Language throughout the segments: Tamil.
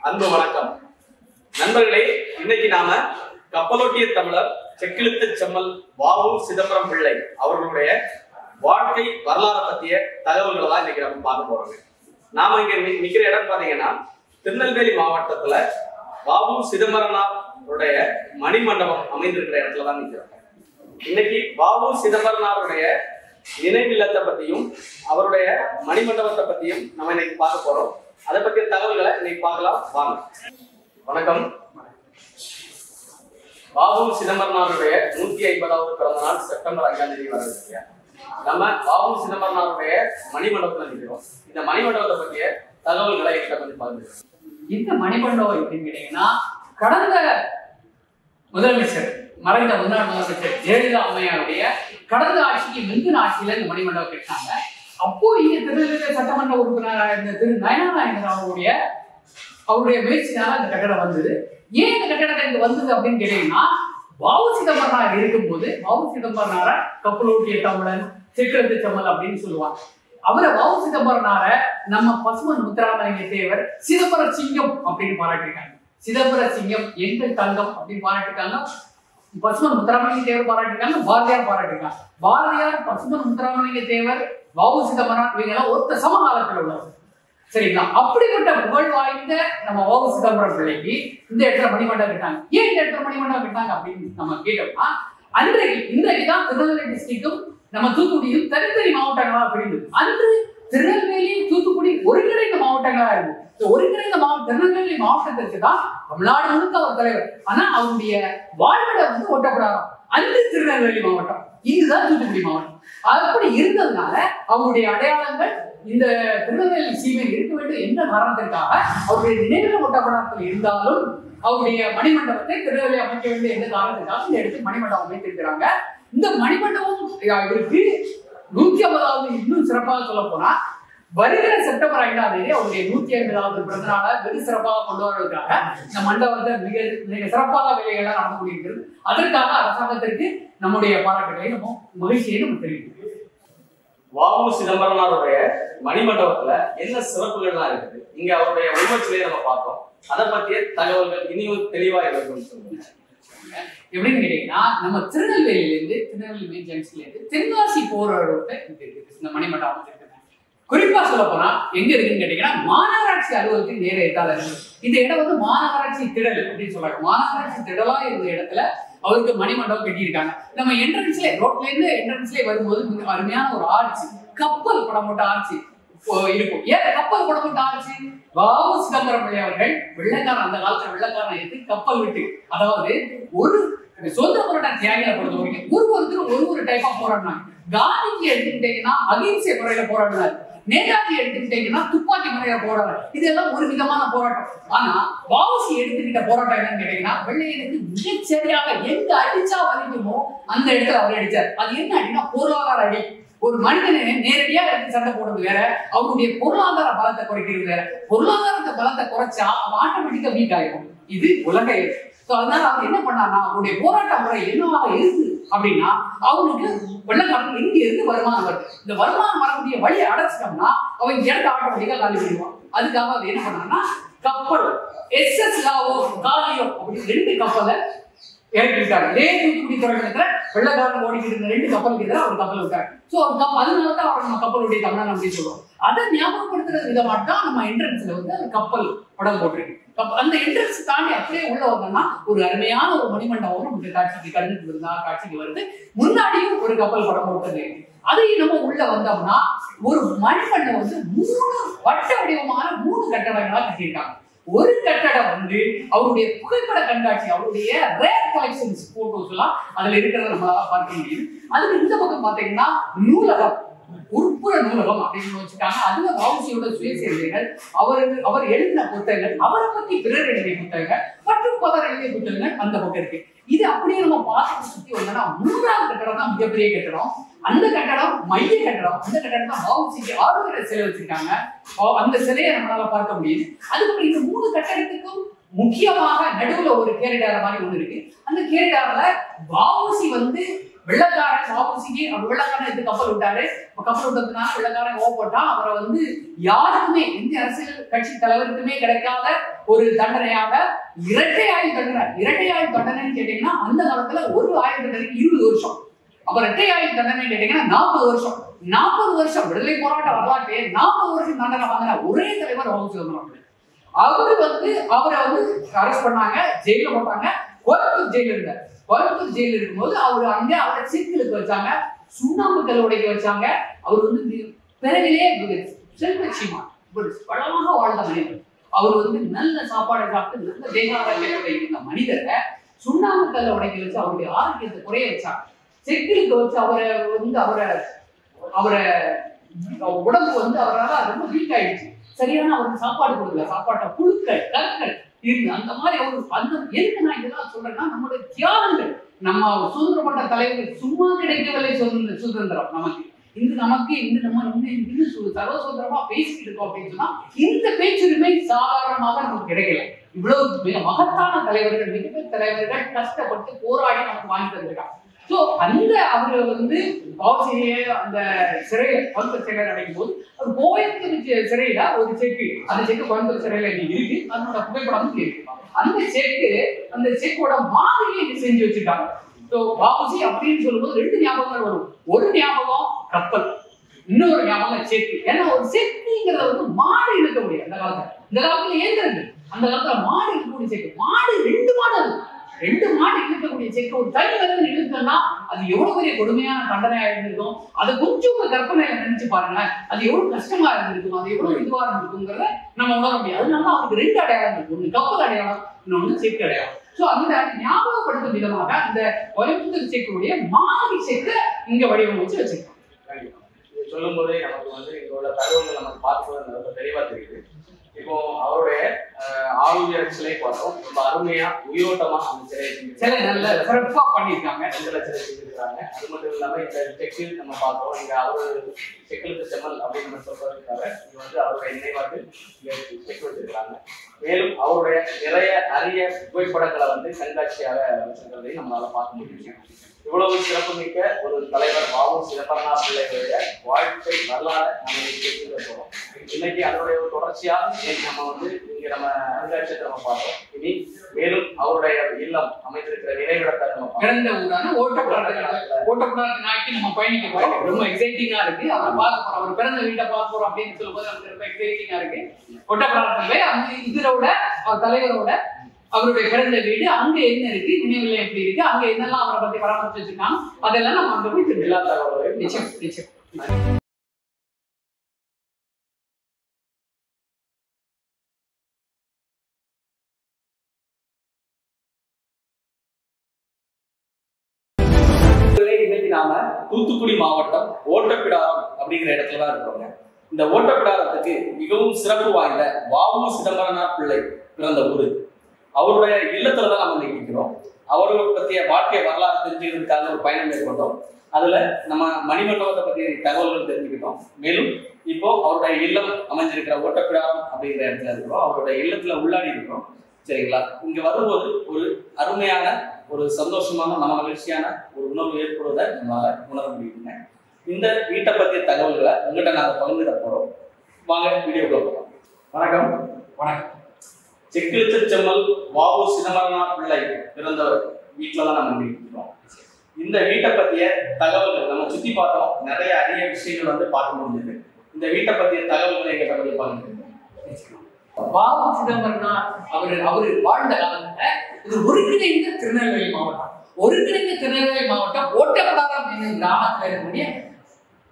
அன்பு வணக்கம் நண்பர்களே. இன்னைக்கு நாம கப்பலோட்டிய தமிழர் செக்கிழுத்த செம்மல் வ.உ. சிதம்பரம் பிள்ளை அவர்களுடைய வாழ்க்கை வரலாறு பற்றிய தகவல்களை தான் இன்னைக்கு நம்ம பார்க்க போறோங்க. நாம இங்க நிக்கிற இடம் பாத்தீங்கன்னா திருநெல்வேலி மாவட்டத்துல வ.உ. சிதம்பரனாருடைய மணிமண்டபம் அமைந்திருக்கிற இடத்துல தான் நிக்கிறோம். இன்னைக்கு வ.உ. சிதம்பரனாருடைய நினைவில்லத்தை பத்தியும் அவருடைய மணிமண்டபத்தை பத்தியும் நம்ம இன்னைக்கு பார்க்க போறோம். அதை பற்றிய தகவல்களை இன்னைக்கு பார்க்கலாம் வாங்க. வணக்கம். வ.உ. சிதம்பரனாருடைய 150வது பிறந்த நாள் செப்டம்பர் 5ஆம் தேதி வரதுக்கு நம்ம வ.உ. சிதம்பரனாருடைய மணிமண்டபத்துல நிற்கிறோம். இந்த மணிமண்டபத்தை பற்றிய தகவல்களை என்கிட்ட கொஞ்சம் பாருங்க. இந்த மணிமண்டபம் எப்படின்னு கேட்டீங்கன்னா, கடந்த முதலமைச்சர் மறைந்த முன்னாள் முதலமைச்சர் ஜெயலலிதா அம்மையாருடைய கடந்த ஆட்சிக்கு முந்தின ஆட்சியில இந்த மணிமண்டபம் கட்டினாங்க. அப்போ இங்க திருநெல்வேலி சட்டமன்ற உறுப்பினராக இருந்த திரு நயனாநாயகன் அவருடைய முயற்சினால அந்த கட்டடம் வந்தது. ஏன் இந்த கட்டடத்தை இங்க வந்தது அப்படின்னு கேட்டீங்கன்னா, வ.உ. சிதம்பரனார் இருக்கும்போது வ.உ. சிதம்பரனார கப்பலோட்டிய தமிழன், செக்கிழுத்த செம்மல் அப்படின்னு சொல்லுவாங்க. அவரை வ.உ. சிதம்பரனார நம்ம பசுமன் முத்துராமலிங்க தேவர் சிதம்பர சிங்கம் அப்படின்னு பாராட்டிருக்காங்க. சிதம்பர சிங்கம் எங்கள் தங்கம் அப்படின்னு பாராட்டிருக்காங்க. பசுமன் முத்துராமலிங்க தேவர் பாராட்டிருக்காங்க, பாரதியார் பாராட்டிருக்காங்க. பாரதியார், பசுமன் முத்துராமலிங்க தேவர், வ.உ. சிதம்பரனார் இவங்க எல்லாம் ஒருத்த சமகாலத்தில் உள்ளவர். சரிங்களா? அப்படிப்பட்ட புகழ் வாய்ந்த நம்ம வ.உ. சிதம்பரம் பிள்ளைக்கு இந்த இடத்துல மணிமண்டபம் கட்டாங்க. ஏன் இந்த இடத்துல மணிமண்டபம் கட்டாங்க அப்படின்னு நம்ம கேட்டோம்னா, இன்றைக்குதான் திருநெல்வேலி டிஸ்ட்ரிக்டும் நம்ம தூத்துக்குடியும் தனித்தனி மாவட்டங்களா பிரிந்தது. அன்று திருநெல்வேலி தூத்துக்குடி ஒருங்கிணைந்த மாவட்டங்களா இருந்தது. ஒருங்கிணைந்த திருநெல்வேலி மாவட்டத்திற்கு தான் தமிழ்நாடு முழுக்க அவர் தலைவர். ஆனா அவருடைய வாழ்விடம் வந்து ஒட்டப்படாது. அன்று திருநெல்வேலி மாவட்டம், இங்குதான் தூத்துக்குடி மாவட்டம். அப்படி இருந்ததுனால அவருடைய அடையாளங்கள் இந்த திருநெல்வேலி சீமையில் இருக்க வேண்டும் என்ற காரணத்திற்காக அவருடைய நினைவு ஒட்டப்படாமல் இருந்தாலும் அவருடைய மணிமண்டபத்தை திருநெல்வேலி அமைக்க வேண்டும் என்ற காரணத்திற்காக இந்த இடத்தில் மணிமண்டபம் அமைத்திருக்கிறாங்க. இந்த மணிமண்டபம் இவருக்கு 150வது இன்னும் சிறப்பாக சொல்ல போனா வருகிற செப்டம்பர் 5ஆம் தேதி அவருடைய 150வது பிறந்த நாளை வெகு சிறப்பாக கொண்டு வருவதற்காக இந்த மண்டபத்தை மிக சிறப்பாக வேலைகள்லாம் நடந்து கொண்டிருக்கிறது. அதற்காக அரசாங்கத்திற்கு நம்முடைய பாராட்டுகளை நம்ம மகிழ்ச்சியை நம்ம தெரிவிக்கிறோம். வ.உ. சிதம்பரனாருடைய மணிமண்டபத்துல என்ன சிறப்புகள்லாம் இருக்குது, இங்க அவருடைய உருவச்சிலையை நம்ம பார்த்தோம். அதை பற்றிய தகவல்கள் இனியும் தெளிவா இருக்குன்னு சொல்லுங்க. எப்படின்னு கேட்டீங்கன்னா, நம்ம திருநெல்வேலியிலிருந்து திருநெல்வேலி மெயின் ஜங்ஷன்ல இருந்து தென்காசி போற ரோட்ட இந்த மணிமண்டபம் அமைச்சிருக்காங்க. குறிப்பா சொல்ல போனா எங்க இருக்குன்னு கேட்டீங்கன்னா, மாநகராட்சி அலுவலகத்தின் நேர எட்டால இருக்கு. இந்த இடம் வந்து மாநகராட்சி திடல் அப்படின்னு சொல்றாங்க. மாநகராட்சி திடலா இருந்த இடத்துல அவருக்கு மணிமண்டபம் கட்டியிருக்காங்க. நம்ம என்ட்ரன்ஸ்ல ரோட்ல இருந்து என்ட்ரன்ஸ்ல வரும்போது மிக அருமையான ஒரு ஆர்ச்சி, கப்பல் படம் போட்ட ஆர்ச்சி இருக்கும். ஏன் கப்பல் படம் போட்ட ஆர்ச்சி? வ.உ. சிதம்பரம் பிள்ளை அவர்கள் வெள்ளக்காரன், அந்த காலத்துல வெள்ளக்காரன் எடுத்து கப்பல் விட்டு, அதாவது ஒரு சுதந்திர போராட்ட தியாகிகளை பொறுத்த வரைக்கும் ஒருத்தரும் ஒரு டைப்பா போராடினாங்க. காந்திஜி எடுத்துக்கிட்டீங்கன்னா அகிம்சை முறையில போராடினார். நேதாஜி எடுத்துக்கிட்டீங்கன்னா துப்பாக்கி முறையில போராடுறாரு. இதெல்லாம் ஒரு விதமான போராட்டம். ஆனா வ.உ.சி எடுத்துக்கிட்ட போராட்டம் என்னன்னு கேட்டீங்கன்னா, வெள்ளையனுக்கு மிகச்சரியாக எங்க அடிச்சா வலிக்குமோ அந்த இடத்துல அவர் அடிச்சார். அது என்ன அப்படின்னா பொருளாதார அடி. ஒரு மனிதனை நேரடியா எடுத்து சண்டை போடுறது வேற, அவருடைய பொருளாதார பலத்தை குறைக்கிறது வேற. பொருளாதாரத்தை பலத்தை குறைச்சா அவன் ஆட்டோமேட்டிக்கா வீக் ஆயிடும். இது உலக. அதனால அவர் என்ன பண்ணார்னா, அவருடைய போராட்ட முறை என்னவாக இருக்கு அப்படின்னா, அவனுக்கு வெள்ளக்காரன் எங்க இருந்து வருமானம் வருது, இந்த வருமானம் வரக்கூடிய வழியை அடைச்சிட்டோம்னா அவன் இடத்த ஆட்டோமேட்டிக்கா காலி பண்ணிடுவான். அதுக்காக அவர் என்ன பண்ணாருன்னா, கப்பல் எஸ்.எஸ். லாவோ காலியோ அப்படின்னு 2 கப்பலை ஏற்றிருக்காரு. தூத்துக்குடி துறைமுகத்துல வெள்ளக்காரன் ஓடிக்கிட்டு இருந்த 2 கப்பலுக்கு எதிராக ஒரு கப்பல் விட்டாரு. ஸோ அதனாலதான் அவர் நம்ம கப்பலுடைய தமிழன் அப்படின்னு சொல்லுவோம். அதை ஞாபகப்படுத்துறது விதமாக தான் நம்ம என்ட்ரன்ஸ்ல வந்து அந்த கப்பல் படம் போட்டிருக்கு. அந்த என்ட்ரன்ஸ் தாண்டி அப்படியே உள்ள வந்தோம்னா ஒரு அருமையான ஒரு மணிமண்டபம் நமக்கு காட்சிக்கு வருது. முன்னாடியும் ஒரு கப்பல் படம் போட்டது. அதையும் நம்ம உள்ள வந்தோம்னா ஒரு மணிமண்டபம் வந்து 3 வட்ட வடிவமான 3 கட்டடங்களா கட்டியிருக்காங்க. ஒரு கட்டடம் வந்து அவருடைய புகைப்பட கண்காட்சி, அவருடைய ரேர் கலெக்ஷன்ஸ் போட்டோஸ் எல்லாம் அதுல இருக்கிறத நம்மளால பார்க்க முடியுது. அதுக்கு இந்த பக்கம் பாத்தீங்கன்னா நூலகம், உட்புற நூலகம் அப்படின்னு வச்சுட்டாங்க. அதுல வ.உ.சியோட சுயசரிதைகள், அவர் எழுதின புத்தகங்கள், அவரை பத்தி பிறர் எழுதிய புத்தகங்கள் மற்றும் பலர் எழுதிய புத்தகங்கள் அந்த பக்கம் இருக்கு. இது அப்படியே நம்ம பார்த்து சுத்தி வந்தோம்னா 3ஆவது கட்டடம் தான் மிகப்பெரிய கட்டடம். அந்த கட்டடம் மைய கட்டடம். அந்த கட்டடம் தான் வ.உ.சிக்கு ஆளுநரை சிலை வச்சிருக்காங்க. அந்த சிலையை நம்மளால பார்க்க முடியுது. அதுக்கப்புறம் இந்த 3 கட்டடத்துக்கும் முக்கியமாக நடுவுல ஒரு கேரிடார் மாதிரி ஒண்ணு இருக்கு. அந்த கேரிடார்ல வ.உ.சி வந்து வெள்ளக்காரன் வாபசிக்கு அவர் வெள்ளக்காரன் எடுத்து கப்பல் விட்டாரு. கப்பல் விட்டதுனால வெள்ளக்காரன் கோவப்பட்டான். அவரை வந்து யாருக்குமே எந்த அரசியல் கட்சி தலைவருக்குமே கிடைக்காத ஒரு தண்டனையாக இரட்டை ஆயுள் தண்டனை. இரட்டை ஆயுள் தண்டனைன்னு கேட்டீங்கன்னா அந்த காலத்துல ஒரு ஆயுள் தண்டனைக்கு 20 வருஷம். அப்ப இரட்டை ஆயுள் தண்டனை கேட்டீங்கன்னா 40 வருஷம். 40 வருஷம் விடுதலை போராட்ட வரலாற்று 40 வருஷம் தண்டனை வாங்கின ஒரே தலைவர் வாவு சிதம்பரம். அவரு வந்து அவரை வந்து அரெஸ்ட் பண்ணாங்க, ஜெயில போட்டாங்க. கோயம்புத்தூர் ஜெயில இருந்தார். கோயம்புத்தூர் ஜெயில இருக்கும்போது அவரு அங்க அவரை சிக்கிலுக்கு வச்சாங்க, சுண்ணாம்பு கல் உடைக்க வச்சாங்க. அவர் வந்து பிறவிலே செல்வச்சிமா வளமாக வாழ்ந்த மனிதர். அவர் வந்து நல்ல சாப்பாடை சாப்பிட்டு நல்ல தேகாரோக்கியத்தோட இருந்த மனிதரை சுண்ணாம்பு கல்லை உடைக்க வச்சு அவருடைய ஆரோக்கியத்தை குறைய வச்சாங்க. செக்கிலுக்கு வச்சு அவரை வந்து அவரை உடம்பு வந்து அவரால் ரொம்ப வீக் ஆயிடுச்சு. சரியான அவருக்கு சாப்பாடு கொடுக்கல. சாப்பாட்டை புழுக்கள் கற்கள் இருந்து அந்த மாதிரி அவரு அந்த எதுக்கு நான் இதெல்லாம் சொல்றேன்னா நம்மளுடைய தியாகங்கள். நம்ம சுதந்திரப்பட்ட தலைவர்கள் சும்மா கிடைக்கவில்லை சுதந்திரம் நமக்கு. நம்ம சர்வ சுதந்திரமா பேசிட்டு இருக்கோம் அப்படின்னு சொன்னா இந்த பேச்சுரிமை சாதாரணமாக நமக்கு கிடைக்கல. இவ்வளவு மிக மகத்தான தலைவர்கள், மிகப்பெரிய தலைவர்கள் கஷ்டப்பட்டு போராடி நமக்கு வாங்கி தந்திருக்காங்க. ஸோ அந்த அவரு வந்து பாவசியை அந்த சிறையில கோயம்புத்தூர் சிறையில் அடைக்கும் போது அவர் கோயம்புத்தூர் சிறையில ஒரு செக்கு, அந்த செக்கு கோயம்புத்தூர் சிறையில இன்னைக்கு இருக்கு, அதனோட புகைப்படம் இருக்கு. அந்த செக்கோட மாதிரியை செஞ்சு வச்சிருக்காங்க. ஸோ பாபுஜி அப்படின்னு சொல்லும்போது 2 ஞாபகங்கள் வரும். ஒரு ஞாபகம் கப்பல், இன்னொரு ஞாபகம் செக்கு. ஏன்னா ஒரு செக்குங்கிறத வந்து மாடு இழுக்க முடியும். அந்த காலத்துல ஏந்திரது, அந்த காலத்துல மாடு இழுக்கக்கூடிய செக்கு. மாடு 2 மாடு, 2 மாடு இழுக்கக்கூடிய செக்கு ஒரு தனி மனிதன் இழுக்கன்னா அது எவ்வளவு பெரிய கொடுமையான தண்டனையா இருந்திருக்கும். அதை கொஞ்சம் உங்க கற்பனையில நினைச்சு பாருங்களேன். அது எவ்வளவு கஷ்டமா இருந்திருக்கும், அது எவ்வளவு இதுவா இருந்திருக்குங்கிறத நம்ம உணர முடியாது. அதனால அவருக்கு 2 அடையாளம் இருக்கு. ஒண்ணு கப்பல் அடையாளம், இன்னொன்னு செக்கு அடையாளம். ஸோ அந்த ஞாபகப்படுத்தும் விதமாக அந்த கோயம்புத்தூர் செக்குடைய மாதிரி செக்கை இங்க வடிவமைச்சு வச்சிருக்கோம். சொல்லும் போதே நமக்கு வந்து இதோட தகவல்கள் நமக்கு பார்க்கும்போது ரொம்ப தெளிவா தெரியுது. இப்போ அவருடைய ஆளுநர் சிலை பார்த்தோம், ரொம்ப அருமையா உயிரோட்டமா அந்த சிலை நல்ல சிறப்பா பண்ணியிருக்காங்க. 2 லட்சம் செஞ்சிருக்காங்க. அது மட்டும் இல்லாம இந்த செக்கு நம்ம பார்த்தோம். இங்க அவரு செக்கிலுக்கு செம்மல் அப்படின்னு நம்ம சொல்றதுக்காக இங்க வந்து அவருடைய நினைவாக செக் வச்சிருக்காங்க. மேலும் அவருடைய நிறைய அரிய புகைப்படங்களை வந்து கண்காட்சியாக வச்சிருக்கிறதையும் நம்மளால பார்க்க முடியும். இவ்வளவு சிறப்புமிக்க ஒரு தலைவர் வாவு சிதம்பரனார் பிள்ளைகளுடைய வாழ்க்கை வரலாறு நம்ம தெரிஞ்சுக்க போறோம். இன்னைக்கு அதனுடைய ஒரு தொடர்ச்சியா நம்ம வந்து இங்க நம்ம அருங்காட்சியத்தை நம்ம பார்த்தோம். இனி மேலும் அவருடைய இல்லம் அமைந்திருக்கிற நினைவிடத்தை நம்ம பிறந்த ஊரான ஓட்டப்படாத நாய்க்கு நம்ம பயணிக்க போறோம். ரொம்ப எக்ஸைட்டிங்கா இருக்கு. அவரை பார்க்க போறோம், அவர் பிறந்த வீட்டை பார்க்க போறோம் அப்படின்னு சொல்லும்போது நமக்கு ரொம்ப எக்ஸைட்டிங்கா இருக்கு. ஓட்டப்படாதே அந்த இதரோட தலைவரோட அவருடைய பிறந்த வீடு அங்க என்ன இருக்கு, நினைவுல எப்படி இருக்கு, அங்க என்னெல்லாம் அவரை பத்தி பராமரிச்சு வச்சிருக்காங்க, அதெல்லாம் நம்ம அங்க போய் எல்லா தகவல்களையும் நிச்சயம். இன்னைக்கு நாம தூத்துக்குடி மாவட்டம் ஓட்டப்பிடாரம் அப்படிங்கிற இடத்துல தான் இருக்கிறோங்க. இந்த ஓட்டப்பிடாரத்துக்கு மிகவும் சிறப்பு வாய்ந்த வாவு சிதம்பரனார் பிள்ளை பிறந்த ஊரு. அவருடைய இல்லத்துலதான் நம்ம நிற்கிறோம். அவர்களை பற்றிய வாழ்க்கை வரலாறு தெரிஞ்சுக்கிறதுக்காக ஒரு பயணம் மேற்கொண்டோம். அதுல நம்ம மணிமண்டபத்தை பற்றிய தகவல்கள் தெரிஞ்சுக்கிட்டோம். மேலும் இப்போ அவருடைய இல்லம் அமைஞ்சிருக்கிற ஓட்டப்பிடாரம் அப்படிங்கிற இடத்துல இருக்கிறோம். அவருடைய இல்லத்துல உள்ளாடி இருக்கிறோம். சரிங்களா? இங்க வரும்போது ஒரு அருமையான, ஒரு சந்தோஷமான, மன மகிழ்ச்சியான ஒரு உணர்வு ஏற்படுவதை நம்மளால உணர முடியுங்க. இந்த வீட்டை பற்றிய தகவல்களை உங்கள்கிட்ட நாங்கள் பகிர்ந்துட போறோம். வாங்க வீடியோக்குள்ள போகலாம். வணக்கம். வணக்கம். செக்கிலுக்கு செம்மல் வாவு சிதம்பரனார் பிள்ளை பிறந்தவர் வீட்டில தான் நம்ம இருக்கிறோம். இந்த வீட்டை பற்றிய தகவல்கள் நம்ம சுற்றி பார்த்தோம். நிறைய அரிய விஷயங்கள் வந்து பார்க்க முடியுது. இந்த வீட்டை பற்றிய தகவல்களை எங்கிட்ட பற்றி பார்க்க வாவு சிதம்பரனார் அவரு வாழ்ந்த காலத்துல இது ஒருங்கிணைந்த திருநெல்வேலி மாவட்டம். ஓட்டப்பிடாரம் என்னும் கிராமத்துல இருக்கக்கூடிய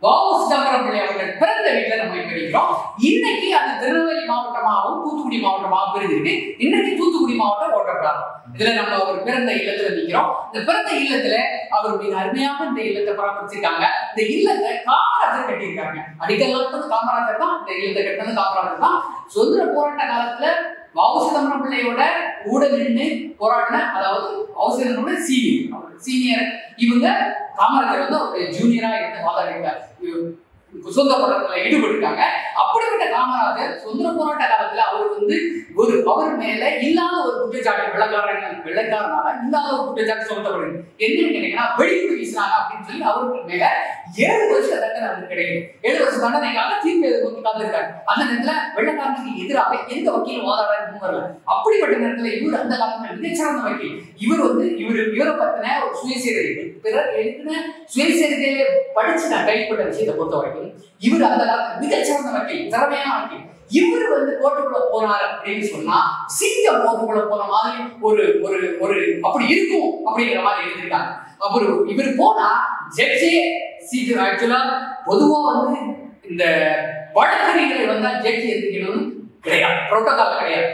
வாவு சிதம்பரம் பிள்ளை அவர்கள் பிறந்த வீட்டில் நம்ம இருக்கிறோம். இன்னைக்கு அது திருநெல்வேலி மாவட்டமாகவும் தூத்துக்குடி மாவட்டமாகவும் பிரிஞ்சிருக்கு. இன்னைக்கு தூத்துக்குடி மாவட்டம் ஓட்டப்பிடாரம். இதுல நம்ம அவர் பிறந்த இல்லத்துல நிற்கிறோம். இந்த பிறந்த இல்லத்துல அவருடைய அருமையாக இந்த இல்லத்தை பராமரிச்சிருக்காங்க. இந்த இல்லத்தை காமராஜர் கட்டியிருக்காங்க. அடிக்கல் காமராஜர் தான். இந்த இல்லத்தை கட்டினது காமராஜர் தான். சுதந்திர போராட்ட காலத்துல வாவு சிதம்பரம் பிள்ளையோட கூட நின்று போராடின, அதாவது வாவு சிதம்பரம் சீனியர் இவங்க காமராஜர் வந்து ஒரு ஜூனியரா இருந்து வாதாடிட்டார். சுதந்திர போராட்டத்துல ஈடுபட்டுருக்காங்க. அப்படிப்பட்ட காமராஜர் சுதந்திர போராட்ட காலத்துல அவர் அவர் மேல இல்லாத ஒரு குற்றச்சாட்டு வெள்ளக்காரனால இல்லாத ஒரு குற்றச்சாட்டு சுமத்தப்படுது. என்னன்னு கேட்டீங்கன்னா வெடிகுண்டு வீசினாங்க அப்படின்னு சொல்லி அவருக்கு மேல 7 வருஷ தண்டனை அவருக்கு கிடைக்கும். 7 வருஷ தண்டனைக்காக தீர்ப்பு எதிர்ப்பு காத்திருக்காரு. அந்த நேரத்துல வெள்ளக்காரனுக்கு எதிராக எந்த வக்கீலும் வாதாட வரல. அப்படிப்பட்ட நேரத்துல இவர் அந்த காலத்துல மிகச்சிறந்த வக்கீல். இவரை பத்தின ஒரு சுயசரிதை பிறர் எழுதின சுயசரிதையில படிச்சு நான் கைப்பட்ட விஷயத்தை பொறுத்த வரைக்கும் இவர் அந்த காலத்துல மிகச்சிறந்த வக்கீல், திறமையான வக்கீல். இவர் கோர்ட்டுக்குள்ள போனாரு அப்படின்னு சொன்னா சிங்கம் கோர்ட்டுக்குள்ள போன மாதிரி ஒரு ஒரு ஒரு அப்படி இருக்கும் அப்படிங்கிற மாதிரி எழுதிருக்காங்க. அப்புறம் இவர் போனா ஜட்ஜே ஆக்சுவலா பொதுவா இந்த வழக்கறிஞர்கள் வந்தா ஜட்ஜி எந்திரிக்கணும்னு கிடையாது, புரோட்டோகால் கிடையாது.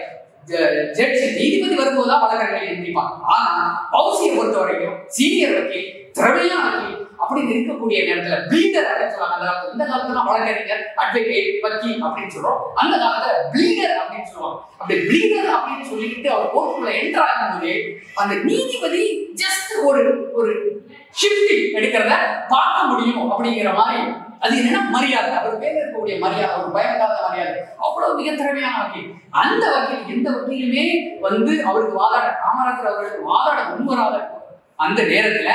ஜட்ஜி நீதிபதி வரும்போதுதான் வழக்கறிஞர்கள் எந்திரிப்பாங்க. ஆனா பவுசியை பொறுத்த வரைக்கும் சீனியர் வக்கீல், திறமையான வக்கீல் அப்படின்னு இருக்கக்கூடிய நேரத்துல பிளீடர் அப்படின்னு சொல்லுவாங்க. இந்த காலத்துல வழக்கறிஞர், அட்வொகேட், வக்கீல் அப்படின்னு சொல்றோம். அந்த காலத்துல பிளீடர் அப்படின்னு சொல்லுவாங்க. அப்படி பிளீடர் அப்படின்னு சொல்லிட்டு அவர் கோர்ட்டுக்குள்ள என்டர் ஆகும்போது அந்த நீதிபதி ஜஸ்ட் ஒரு ஷிஃப்டிங் எடுக்கிறத பார்க்க முடியும் அப்படிங்கிற மாதிரி. அது என்னன்னா மரியாதை, அவர் பேர் இருக்கக்கூடிய மரியாதை, ஒரு பயமில்லாத மரியாதை. அவ்வளவு மிக திறமையான வக்கீல். அந்த வக்கீல் எந்த வக்கீலுமே அவருக்கு வாதாட, காமராஜர் அவர்களுக்கு வாதாட முன்வராத அந்த நேரத்துல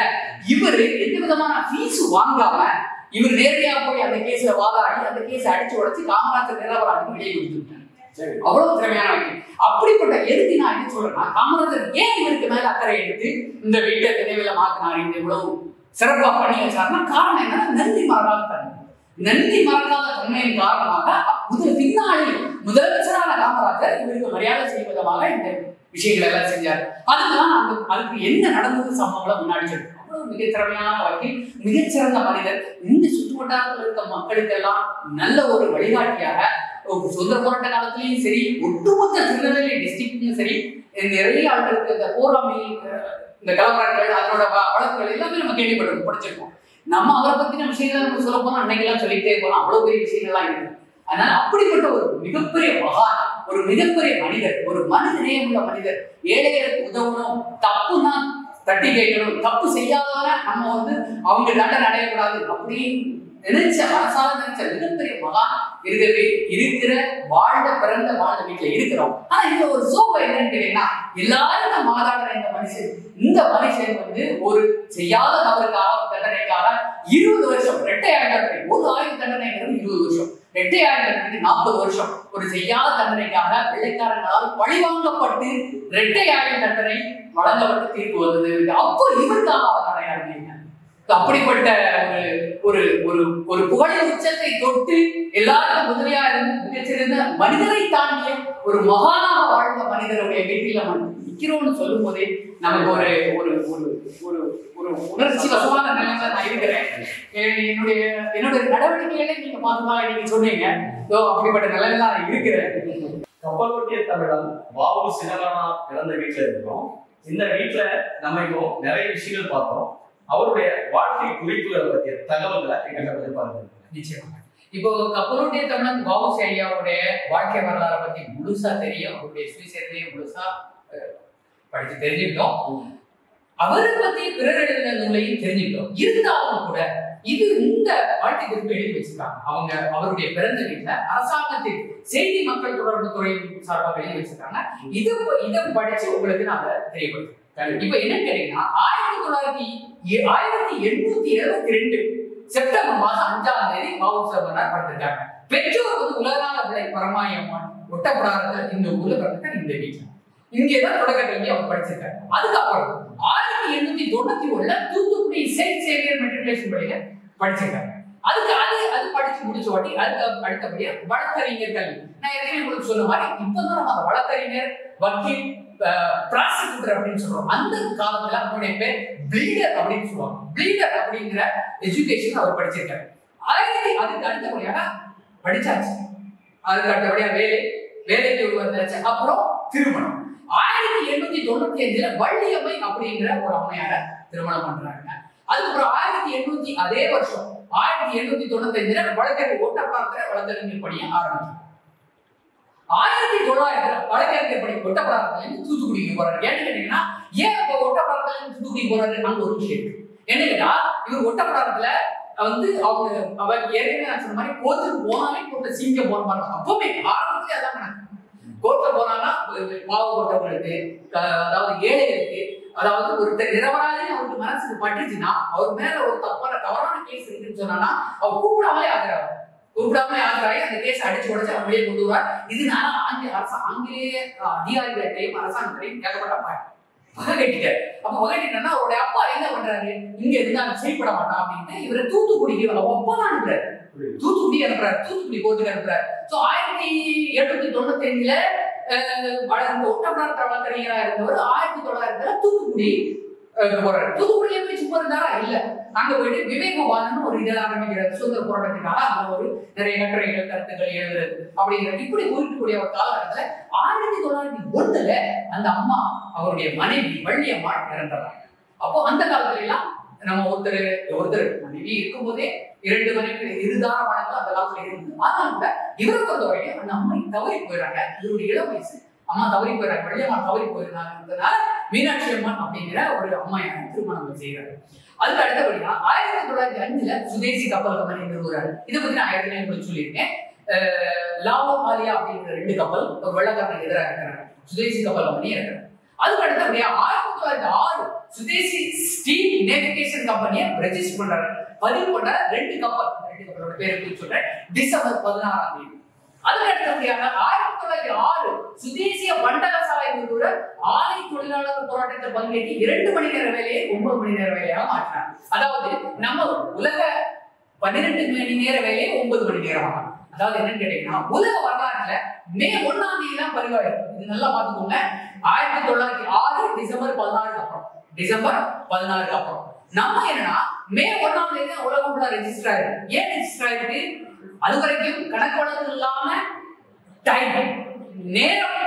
இவர் எந்த விதமான ஃபீஸ் வாங்காம இவர் நேரடியா போய் அந்த கேஸ்ல வாதாடி அந்த கேஸை அடிச்சு உடைச்சு காமராஜர் நிரபராதிக்கு வெளியே கொடுத்துட்டாங்க. அவ்வளவு திறமையான வக்கீல். அப்படிப்பட்ட எதுக்கு நான் என்ன சொல்றேன்னா, காமராஜர் ஏன் இவருக்கு மேல அக்கறை எடுத்து இந்த வீட்டை நினைவுல மாத்தினாரு, இந்த இவ்வளவு சிறப்பா பண்ணி வச்சாருன்னா காரணம் என்னன்னா நன்றி மறக்காத தன்மை. நன்றி மறக்காத தன்மையின் காரணமாக பின்னாடி முதலமைச்சரான காமராஜர் இவருக்கு மரியாதை செய்வதமாக இந்த விஷயங்கள் எல்லாம் செஞ்சாரு. அதுக்கு என்ன நடந்தது சம்பவங்களை முன்னாடி சொல்றோம். அவ்வளவு மிக திறமையான வக்கீல், மிகச்சிறந்த மனிதர். இந்த சுற்று வட்டாரத்தில் இருக்க மக்களுக்கெல்லாம் நல்ல ஒரு வழிகாட்டியாக சுதந்திர போராட்ட காலத்திலையும் சரி, ஒட்டுமொத்த திருநெல்வேலி டிஸ்ட்ரிக்ட்லயும் சரி, நிறைய ஆட்களுக்கு இந்த போராமை, இந்த கலவரங்கள், அதனோட வழக்குகள் எல்லாமே நம்ம கேள்விப்பட்டிருக்கோம், படிச்சிருக்கோம். நம்ம அவரை பத்தின விஷயங்கள் நம்ம சொல்ல போனா அன்னைக்கெல்லாம் சொல்லிட்டே போலாம். அவ்வளவு பெரிய விஷயங்கள்லாம் இருக்கு. அதனால அப்படிப்பட்ட ஒரு மிகப்பெரிய மகான், ஒரு மிகப்பெரிய மனிதர், ஒரு மனித நேயமுள்ள மனிதர். ஏழைகளுக்கு உதவணும், தப்புனா தட்டி கேட்கணும், தப்பு செய்யாதவன நம்ம அவங்க தண்டனை அடையக்கூடாது அப்படின்னு நினைச்ச மனசால நினைச்ச மிகப்பெரிய மகான் இருக்கிற வாழ்ந்த வீட்டுல இருக்கிறோம். ஆனா இந்த ஒரு சோகம் என்னன்னு கேட்டீங்கன்னா, எல்லாரும் வாதாடுற இந்த மனுஷன் ஒரு செய்யாத தவறுக்காக தண்டனைக்காக 20 வருஷம் இரட்டை ஆயுள் தண்டனை. ஒரு ஆயுள் தண்டனைங்கிறது 20 வருஷம், இரட்டை ஆயுள் தண்டனை 40 வருஷம். ஒரு செய்யாத தண்டனைக்காக வெள்ளைக்காரங்களால் பழிவாங்கப்பட்டு இரட்டை ஆயுள் தண்டனை வழங்கப்பட்டு தீர்ப்பு வந்தது. அப்போ இவருக்காக அவதான அப்படிப்பட்ட ஒரு ஒரு ஒரு புகழை உச்சத்தை தொட்டு எல்லாருக்கும் உதவியா இருந்து மிகச்சிறந்த மனிதரை தாண்டிய ஒரு மகானாக வாழ்ந்த மனிதருடைய வீட்டில் நம்ம நிற்கிறோம்னு சொல்லும் போதே நமக்கு ஒரு ஒரு ஒரு ஒரு உணர்ச்சி வசமான நிலையில நான் இருக்கிறேன். என்னுடைய நடவடிக்கைகளை நீங்க பார்த்துதான் நீங்க சொன்னீங்க. அப்படிப்பட்ட நிலையில நான் இருக்கிறேன். கப்பலோட்டிய தமிழன் வ.உ. சிதம்பரனார் பிறந்த வீட்டுல இருக்கிறோம். இந்த வீட்டுல நம்ம இப்போ நிறைய விஷயங்கள் பார்த்தோம். அவருடைய வாழ்க்கை குறிப்புகளை பற்றிய தகவல்களை எங்களுக்கு பாருங்க. நிச்சயமா. இப்போ கப்பலோட்டிய தமிழன் வ.உ. ஐயாவுடைய வாழ்க்கை வரலாறை பத்தி முழுசா தெரியும், அவருடைய சுயசரிதையை முழுசா படிச்சு தெரிஞ்சுக்கிட்டோம். அவரை பத்தி பிறர் எழுதின நூலையும் தெரிஞ்சுக்கிட்டோம். இருந்தாலும் கூட இந்த வாழ்க்கை குறிப்பு எழுதி வச்சிருக்காங்க. அவருடைய பிறந்த வீட்டுல அரசாங்கத்தின் செய்தி மக்கள் தொடர்பு துறை சார்பாக எழுதி வச்சிருக்காங்க. இதை படிச்சு உங்களுக்கு நான் தெரியப்படுத்துறேன். இப்ப என்ன கேட்டீங்கன்னா, 1872 செப்டம்பர் மாதம் 5ஆம் தேதி வ.உ. சிதம்பரனார் பிறந்திருக்காங்க. பெற்றோர் உலகால விளை பரமாயம்மன் ஒட்டப்படாரத்தில் இந்த ஊர்ல பிறந்திருக்காங்க. இந்த வீட்டுல இங்கேதான் தொடக்க கல்வி அவர் படிச்சிருக்காரு. அதுக்கப்புறம் 1891 தூத்துக்குடி செயின்ட் சேவியர் மெட்ரிகுலேஷன் பள்ளியில படிச்சிருக்காரு. அது படிச்சு முடிச்ச வாட்டி அடுத்தபடியா வழக்கறிஞர் கல்வி. நான் ஏற்கனவே உங்களுக்கு சொன்ன மாதிரி இப்பதான் நம்ம அந்த வழக்கறிஞர், வக்கீல், ப்ராசிக்யூட்டர் அப்படின்னு சொல்றோம். அந்த காலத்துல அவருடைய பேர் பிளீடர் அப்படின்னு சொல்லுவாங்க. பிளீடர் அப்படிங்கிற எஜுகேஷன் அவர் படிச்சிருக்காரு. அதுக்கு அடுத்தபடியாக படிச்சாச்சு. அதுக்கு அடுத்தபடியா வேலைக்கு வந்தாச்சு. அப்புறம் திருமணம் 1895 வள்ளியம்மை அப்படிங்கிற ஒரு அம்மையார திருமணம் பண்றாங்க. அதுக்கப்புறம் 1800 அதே வருஷம் 1895 வழக்கறிஞர் ஒட்டப்பாரத்துல வழக்கறிஞர் பணியை ஆரம்பிச்சாங்க. 1900 வழக்கறிஞர் பணி ஒட்டப்பாரத்துல இருந்து தூத்துக்குடிக்கு போறாரு. ஏன்னு கேட்டீங்கன்னா, ஏன் ஒட்டப்பாரத்துல இருந்து தூத்துக்குடி போறாரு? அங்க ஒரு விஷயம் இருக்கு. என்ன கேட்டா, இவர் ஒட்டப்பாரத்துல வந்து அவங்க ஏற்கனவே நான் சொன்ன மாதிரி கோர்ட்டுக்கு போனாலே கோர்ட்ல சீங்க போன மாதிரி அப்பவுமே ஆரம்பத்திலே அதான் நடக்கும். கோர்ட்ல போனாங்கன்னா பாவப்பட்டவங்களுக்கு, அதாவது ஏழைகளுக்கு, அதாவது ஒருத்தர் நிரபராதி அவருக்கு மனசுக்கு பட்டுச்சுன்னா அவர் மேல ஒரு தவறான கேஸ் இருக்குன்னு சொன்னா அவர் கூப்பிடாமலே ஆஜராகி அந்த கேஸ் அடிச்சு உடச்சு அவர் வெளியே கொண்டு வருவார். இதனால ஆங்கிலேய அதிகாரிகளையும் அரசாங்கத்திலையும் கேட்கப்பட்ட பகை கட்டிட்டாரு. அப்ப பகை கட்டினா அவருடைய அப்பா என்ன பண்றாரு, இங்க இருந்தாலும் செயல்பட மாட்டான் அப்படின்னு இவரை தூத்துக்குடிக்கு அப்பதான் அனுப்புறாரு. தூத்துக்குடி கோர்ட்டுக்கு அனுப்புறாரு. 1895 ஒட்டப்பிடாரத்தை வழக்கறிஞரா இருந்தவர் 1900 தூத்துக்குடி போறாரு. தூத்துக்குடியில போய் சும்மா இருந்தாரா? இல்ல, அங்க போயிட்டு விவேகபாலன் ஒரு இதழ் ஆரம்பிக்கிறார் சுதந்திர போராட்டத்துக்காக. அங்க ஒரு நிறைய கட்டுரைகள் கருத்துக்கள் எழுதுறது அப்படிங்கிறது இப்படி போயிட்டுக்கூடிய ஒரு காலகட்டத்துல 1901 அந்த அம்மா அவருடைய மனைவி வள்ளியம்மாள் இறந்துறாங்க. அப்போ அந்த காலத்துல எல்லாம் நம்ம ஒருத்தர் மனைவி இருக்கும் போதே 2 மனைவி இருதாரமானது அந்த காலத்துல இருந்தது. ஆனால் கூட இவரை பொறுத்த வரைக்கும் அந்த அம்மா தவறி போயிடறாங்க. இவருடைய இளம் வயசு அம்மா தவறி போயிடறாங்க, வள்ளியம்மா தவறி போயிருந்தாங்கன்றதுனால மீனாட்சி அம்மன் அப்படிங்கிற ஒரு அம்மையான திருமணம் செய்யறாரு. அதுக்கு அடுத்தபடியா 1905 சுதேசி கப்பல் கம்பெனி நிறுவுறாரு. இதை பத்தி நான் ஏற்கனவே சொல்லியிருக்கேன். லாவோபாலியா அப்படிங்கிற 2 கப்பல் ஒரு வெள்ளக்காரனுக்கு எதிராக இருக்கிறாங்க. சுதேசி கப்பல் கம்பெனி இருக்கிறாங்க. அதுக்கு அடுத்தபடியா 1906 சுதேசி ஸ்டீல் நேவிகேஷன் கம்பெனியை ரெஜிஸ்டர் பண்றாரு. பதிவு பண்ண 2 கப்பலோட பேரு சொல்றேன். டிசம்பர் 16 அதுக்கு அடுத்தபடியாக 1906 சுதேசிய பண்டகசாலை நிறுவன ஆலை தொழிலாளர் போராட்டத்தில் பங்கேற்று 2 மணி நேர வேலையை 9 மணி நேர வேலையாக மாற்றினார். அதாவது நம்ம உலக 12 மணி நேர வேலையை 9 மணி நேரமாக. அதாவது என்னன்னு கேட்டீங்கன்னா உலக வரலாற்றுல மே 1ஆம் தேதி தான் பதிவாயிருக்கு. இது நல்லா பாத்துக்கோங்க. 1906 டிசம்பர் 16 அப்புறம் நம்ம என்னன்னா மே 1ஆம் தேதி தான் உலகம் ஃபுல்லா ரெஜிஸ்டர் ஆயிருக்கு. ஏன் ரெஜிஸ்டர் ஆயிருக்கு? அது வரைக்கும் கணக்கு வழக்கு இல்லாம டைம் நேரம்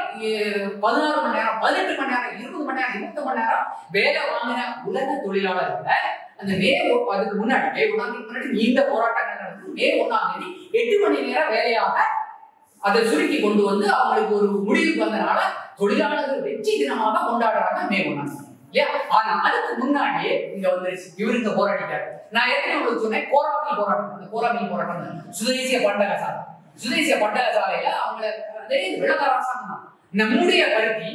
16 மணி நேரம், 18 மணி நேரம், 20 மணி நேரம், 30 மணி நேரம் வேலை வாங்கின உலக தொழிலாளர்கள் அந்த அதுக்கு முன்னாடி மே 1ஆம் தேதி முன்னாடி நீண்ட போராட்டங்கள் நடந்து மே 1ஆம் தேதி 8 மணி நேரம் வேலையாக அதை சுருக்கி கொண்டு வந்து அவங்களுக்கு ஒரு முடிவுக்கு வந்தனால தொழிலாளர்கள் வெற்றி தினமாக கொண்டாடுறாங்க மே 1ஆம் தேதி இல்லையா? ஆனா அதுக்கு முன்னாடியே இங்க வந்து இவரு இங்க போராடிட்டாரு. நான் ஏற்கனவே உங்களுக்கு சொன்னேன் கோராவில் போராட்டம். அந்த கோராவில் போராட்டம் சுதேசிய பண்டகசாலையில அவங்கள அதே வெள்ளக்கார அரசாங்கம் தான் நம்முடைய பருத்தி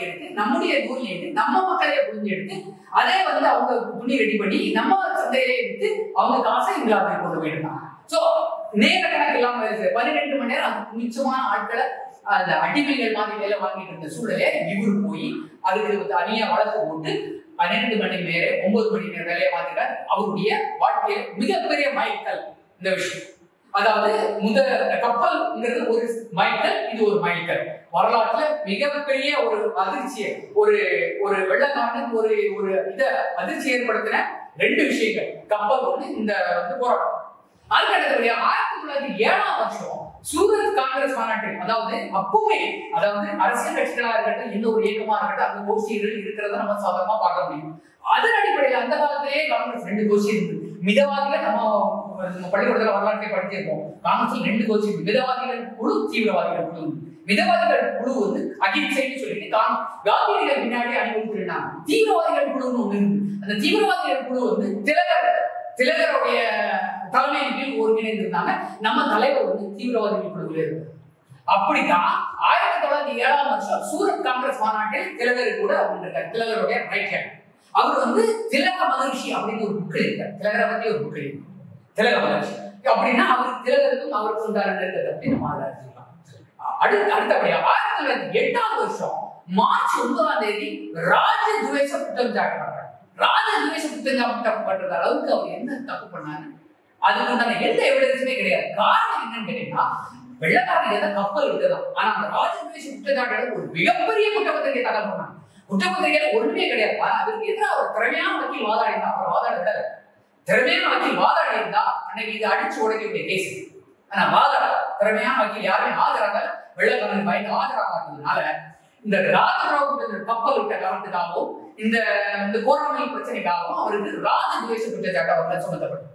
எடுத்து நம்முடைய நூல் எடுத்து நம்ம மக்களையே புரிஞ்சு எடுத்து அதே வந்து அவங்க துணி ரெடி பண்ணி நம்ம சந்தையிலே எடுத்து அவங்க காசை இங்கிலாந்துக்கு கொண்டு போயிருந்தாங்க. சோ நேர கணக்கு இல்லாம 12 மணி நேரம் அதுக்கு மிச்சமான ஆட்களை அந்த அடிமைகள் மாதிரி வேலை வாங்கிட்டு இருந்த சூழலே இவரு போய் அதுக்கு தனியா வழக்கு போட்டு 12 மணி நேரம் 9 மணி நேரம் வேலையை பார்த்துட்டார். அவருடைய வாழ்க்கையில மிகப்பெரிய மைல்கல் இந்த விஷயம். அதாவது கப்பல்ங்கிறது ஒரு மைல்கல், இது ஒரு மைல்கல். வரலாற்றுல மிகப்பெரிய ஒரு அதிர்ச்சியை ஒரு வெள்ளக்காரனுக்கு ஒரு இத அதிர்ச்சி ஏற்படுத்தின 2 விஷயங்கள். கப்பல் ஒண்ணு, இந்த போராட்டம். அதுக்கு அடுத்தபடியா 1907 சூரத் காங்கிரஸ் மாநாட்டில், அதாவது அப்பவுமே அரசியல் கட்சிகளா இருக்கட்டும் எந்த ஒரு இயக்கமா இருக்கட்டும் அந்த கோஷ்டிகள் இருக்கிறத நம்ம சாதாரணமா பார்க்க முடியும். அதன் அடிப்படையில் அந்த காலத்திலேயே காங்கிரஸ் 2 கோஷ்டி இருக்கு. மிதவாதிகள் நம்ம பள்ளிக்கூடத்துல வரலாற்றை படிச்சிருக்கோம். காங்கிரஸ் 2 கோஷ்டி, மிதவாதிகள் குழு, தீவிரவாதிகள் குழு. மிதவாதிகள் குழு வந்து அகிம்சைன்னு சொல்லிட்டு காந்தியடிகள் பின்னாடி அணிவகுத்திருந்தாங்க. தீவிரவாதிகள் குழுன்னு ஒண்ணு இருக்கு. அந்த தீவிரவாதிகள் குழு வந்து திலகருடைய தலைமையின் கீழ் ஒருங்கிணைந்திருந்தாங்க. நம்ம தலைவர் வந்து தீவிரவாதிகள் குழுவில் இருந்தார். அப்படித்தான் 1907 சூரத் காங்கிரஸ் மாநாட்டில் திலகர் கூட இருக்கார். திலகருடைய ரைட் ஹேண்ட். அவர் வந்து திலக மகர்ஷி அப்படின்னு ஒரு புக் எழுதிட்டார். திலகரை பத்தி ஒரு புக் எழுதி திலக மகர்ஷி அப்படின்னா அவருக்கு திலகருக்கும் அவருக்கும் உண்டான நெருக்கத்தை பத்தி நம்ம ஆராய்ச்சிக்கலாம். அடுத்தபடியா 1908 மார்ச் 9ஆம் தேதி ராஜதுவேஷ குற்றம் சாட்டப்பட்டார். ராஜதுவேஷ குற்றம் சாட்டப்பட்ட அளவுக்கு அவர் என்ன தப்பு பண்ணாரு அதுக்கு உண்டான எந்த எவிடன்ஸுமே கிடையாது. காரணம் என்னன்னு கேட்டீங்கன்னா வெள்ளக்காரன் ஏதாவது கப்பல் இருக்குதான். ஆனா அந்த ராஜதுவேஷ குற்றச்சாட்டு ஒரு மிகப்பெரிய குற்றப்பத்திரிகை தாக்கல் பண்ணாங்க. குற்றப்பத்திரிகையில ஒண்ணுமே கிடையாது. அதற்கு எதிராக ஒரு திறமையான வக்கீல் வாதாடி இருந்தா அவர் வாதாட விடல. திறமையான வக்கீல் வாதாடி இருந்தா அன்னைக்கு இது அடிச்சு உடைக்கக்கூடிய கேஸ். ஆனா வாதாட திறமையான வக்கீல் யாருமே ஆதரவாக வெள்ளக்காரன் பயந்து ஆதரவாகிறதுனால இந்த ராஜதுரோக கப்பல் விட்ட காரணத்துக்காகவும் இந்த கோரமணி பிரச்சனைக்காகவும் அவருக்கு ராஜதுவேஷ குற்றச்சாட்டு அவர்கள் சுமத்தப்பட்டது.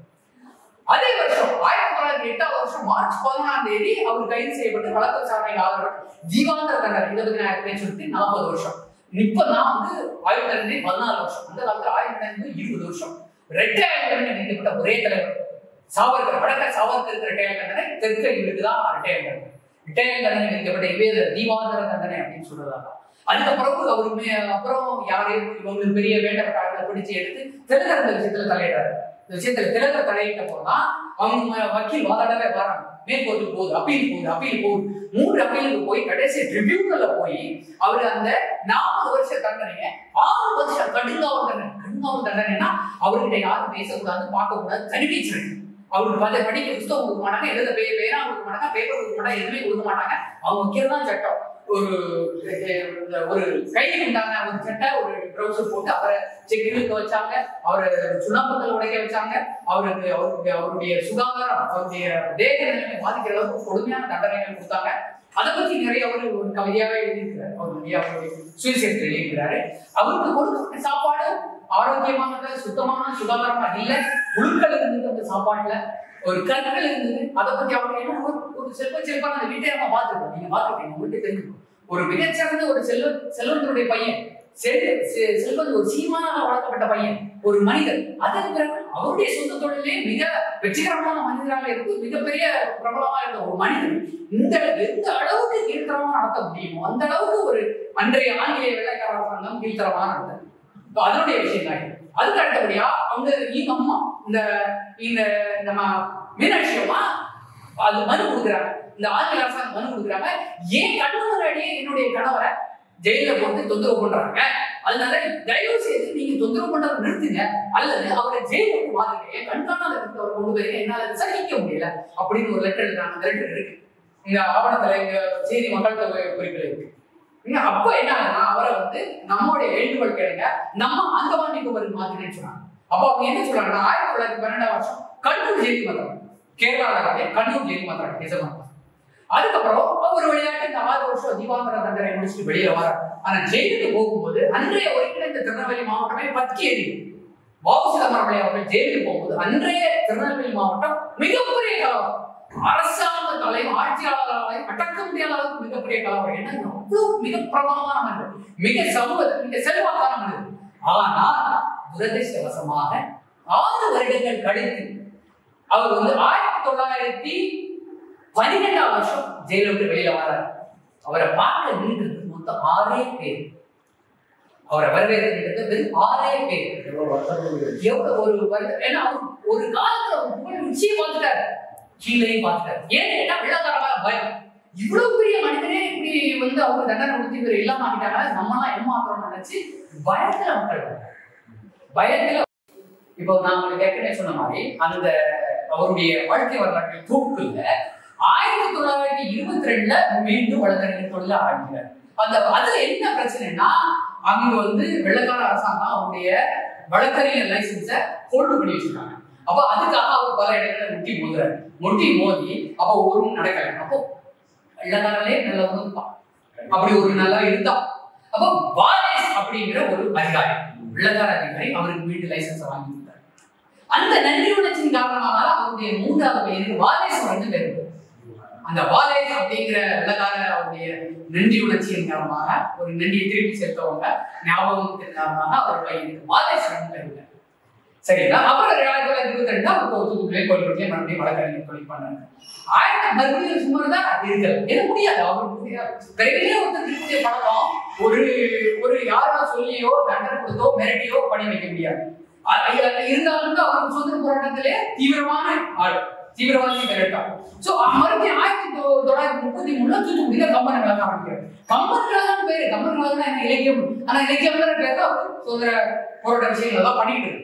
அதே வருஷம் 1908 மார்ச் 11ஆம் தேதி அவர் கைது செய்யப்பட்டு வழக்கு விசாரணைக்கு ஆதரவு ஜீவாந்தர தண்டனை. இதை பத்தி நான் ஏற்கனவே சொல்லிட்டு 40 வருஷம். இப்பதான் வந்து 14 14 வருஷம். அந்த காலத்துல 20 20 வருஷம். ரெட்டையால் தண்டனை விதிக்கப்பட்ட ஒரே தலைவர் சாவர்கர். வடக்க சாவர்கருக்கு ரெட்டையால் தண்டனை, தெற்கு இவருக்கு தான் ரெட்டையால் தண்டனை. ரெட்டையால் தண்டனை விதிக்கப்பட்ட இவே தீபாவளி தண்டனை அப்படின்னு சொல்றதாங்க. அதுக்கப்புறம் அவருக்கு அப்புறம் யாரையும் இவங்களுக்கு பெரிய வேண்டப்பட்ட பிடிச்சு எடுத்து திலகர் இந்த விஷயத்துல தலையிடாரு. இந்த விஷயத்துல திலகர் தலையிட்ட போனா அவங்க வக்கீல் வாதாடவே வராங்க. மேற்கோர்ட்டுக்கு போகுது, அப்பீல் போகுது 3 அப்பீலுக்கு போய் கடைசி ட்ரிபியூனல்ல போய் அவரு அந்த 40 வருஷ தண்டனையை 6 வருஷம் கடுங்காவல் தண்டனைனா அவர்கிட்ட யாரும் பேசக்கூடாது, பார்க்க கூடாது, தனிவீச்சு. அவருக்கு படிக்க புத்தகம் கொடுக்க மாட்டாங்க, எழுத பேரா கொடுக்க மாட்டாங்க, பேப்பர் கொடுக்க மாட்டாங்க, எதுவுமே கொடுக்க மாட்டாங்க. அவங்க வைக்கிறதான் சட்டம். ஒரு கைக்கு உண்டான ஒரு சட்டை, ஒரு ட்ரௌசர் போட்டு அவரை செக்கிலுக்கு வச்சாங்க, அவரை சுண்ணாம்புகள் உடைக்க வச்சாங்க. அவருடைய சுகாதாரம், அவருடைய தேக நிலைமை பாதிக்கிற அளவுக்கு கொடுமையான தண்டனைகள் கொடுத்தாங்க. அதை பத்தி நிறைய அவர் ஒரு கவிதையாவே எழுதியிருக்கிறார். அவருடைய சுயசரித்திரம் எழுதியிருக்கிறாரு. அவருக்கு கொடுக்கப்பட்ட சாப்பாடு ஆரோக்கியமானது, சுத்தமான சுகாதாரமா இல்லை. புழுக்கள் இருந்தது அந்த சாப்பாட்டுல, ஒரு கற்கள் இருந்தது. அதை பத்தி அவங்க என்ன ஒரு செல்வம் அந்த வீட்டை நம்ம பார்த்துருக்கோம். நீங்க பார்த்துருக்கீங்க, உங்களுக்கு தெரிஞ்சுக்கணும். ஒரு மிகச்சிறந்த ஒரு செல்வந்தருடைய பையன், செல்வன் ஒரு சீமானாக வளர்க்கப்பட்ட பையன், ஒரு மனிதர். அதன் பிறகு அவருடைய சொந்த தொழிலே மிக வெற்றிகரமான மனிதராக இருந்து மிகப்பெரிய பிரபலமா இருந்த ஒரு மனிதன் எந்த அளவுக்கு கீழ்த்தரமா நடத்த முடியுமோ அந்த அளவுக்கு ஒரு அன்றைய ஆங்கிலேய வெள்ளைக்கார அரசாங்கம் கீழ்த்தரமா நடந்தது. அதனுடைய விஷயம் தான். அதுக்கு அடுத்தபடியா அவங்க எங்க அம்மா இந்த நம்ம மீனாட்சி அம்மா அது மனு கொடுக்குறாங்க. இந்த ஆங்கில அரசாங்கம் மனு கொடுக்குறாங்க. ஏன் கண்ணு முன்னாடியே என்னுடைய கணவரை ஜெயில போட்டு தொந்தரவு பண்றாங்க, அதனால தயவு செய்து நீங்க தொந்தரவு பண்றதை நிறுத்துங்க, அல்லது அவரை ஜெயிலுக்கு மாறுங்க, கண்காணாத இடத்துல அவர் கொண்டு போய் என்னால விசாரிக்க முடியல அப்படின்னு ஒரு லெட்டர் எழுதுறாங்க. அந்த லெட்டர் இருக்கு இங்க ஆவணத்துல, இங்க செய்தி மக்கள் தொகை குறிப்பில் இருக்கு. அப்ப என்ன அவரை நம்மளுடைய வேண்டுகோள் கேளுங்க, நம்ம அந்தமான் நிக்கோபருக்கு மாத்தினேன்னு சொன்னாங்க. அப்ப அவங்க என்ன சொல்றாங்கன்னா 1912 வருஷம் கண்ணூர் ஜெயிலுக்கு மாத்திரம், கேரளாவே கண்ணூர் ஜெயிலுக்கு மாத்திரம் நிஜமா. அதுக்கப்புறம் ஒரு விளையாட்டு இந்த 6 வருஷம் தீபாவளி தண்டனை முடிச்சுட்டு வெளியே வர. ஆனா ஜெயிலுக்கு போகும்போது அன்றைய ஒருங்கிணைந்த திருநெல்வேலி மாவட்டமே பத்தி எரியும். வாவு சிதம்பரம் பிள்ளை அவர்கள் ஜெயிலுக்கு போகும்போது அன்றைய திருநெல்வேலி மாவட்டம் மிகப்பெரிய கலவரம், அரசாங்க தலைவர் ஆட்சியாளர்களை அடக்க முடியாத அளவுக்கு மிகப்பெரிய கலவரம். ஏன்னா அவ்வளவு மிக பிரபலமான மனிதர், மிக மிக செல்வாக்கான மனிதர். ஆனால் துரதிருஷ்டவசமாக 6 வருடங்கள் கழித்து அவர் 1912 வருஷம் ஜெயில விட்டு வெளியில வரார். அவரை பார்க்க நின்றது மொத்தம் 6 பேர். அவரை வரவேற்கிறது வெறும் 6 பேர். எவ்வளவு ஒரு வருடம். ஏன்னா ஒரு காலத்துல புகழ் உச்சியை பார்த்துட்டாரு, கீழே பார்த்துட்டாரு. ஏன்னு கேட்டா வெள்ளக்காரமாக பயம். இவ்வளவு பெரிய மனிதனே இப்படி அவங்க தண்டனை கொடுத்து இவர் எல்லாம் ஆகிட்டாங்க, நம்மலாம் ஏமாத்துறோம்னு நினைச்சு பயத்துல மக்கள் பயத்துல. இப்போ நான் உங்களுக்கு ஏற்கனவே சொன்ன மாதிரி அந்த அவருடைய வாழ்க்கை வரலாற்று தூக்குல 1922 மீண்டும் வழக்கறிஞர் தொழில ஆரம்பிக்கிறார். அதுல என்ன பிரச்சனைனா அங்க வெள்ளக்கார அரசாங்கம் அவருடைய வழக்கறிஞர் லைசன்ஸை ஹோல்டு பண்ணி வச்சிருக்காங்க. அப்போ அதுக்காக அவர் பல இடங்களை முட்டி மோதி அப்போ ஒரும் நடக்கல. அப்போ வெள்ளக்காரலே நல்லா அப்படி ஒரு நல்லா இருந்தா அப்போ வாலேஸ் அப்படிங்கிற ஒரு அதிகாரி, வெள்ளக்கார அதிகாரி அவருக்கு வீட்டு லைசன்ஸை வாங்கி கொடுத்தார். அந்த நன்றி உணர்ச்சியின் காரணமாக அவருடைய 3வது பெயருக்கு வாலேஸ் பேரு. அந்த வாலேஸ் அப்படிங்கிற வெள்ளக்கார அவருடைய நன்றி உணர்ச்சியின் காரணமாக ஒரு நன்றியை திருப்பி சேர்த்தவங்க ஞாபகத்தின் காரணமாக அவர் பையனுக்கு வாலேஸ் பேரு. சரிங்களா? அப்புறம் 1922 அவருக்கு தூத்துக்குடியிலே கோயில்பட்டிலே மறுபடியும் வழக்கறிஞர் தொழில் பண்ணாங்க. மறுபடியும் சுமார்தான் இருக்கிறது. எது முடியாது, அவருக்கு விரைவிலே திருப்பதிய பழக்கம் ஒரு யாரா சொல்லியோ தண்டனை கொடுத்தோ மிரட்டியோ பண்ணி வைக்க முடியாது. இருந்தாலும் அவருக்கு சுதந்திர போராட்டத்திலே தீவிரமான ஆள், தீவிரவாதி மிரட்டார். சோ மறுபடியும் 1933 தூத்துக்குடியில கம்பன் கழகம் ஆரம்பிக்கிறார். கம்பன் கழகம் பேரு, கம்பன் கழகம் என்ன இலக்கியம், ஆனா இலக்கியம் பேர் தான் சுதந்திர போராட்ட விஷயங்கள் எல்லாம் பண்ணிட்டு இருக்கு.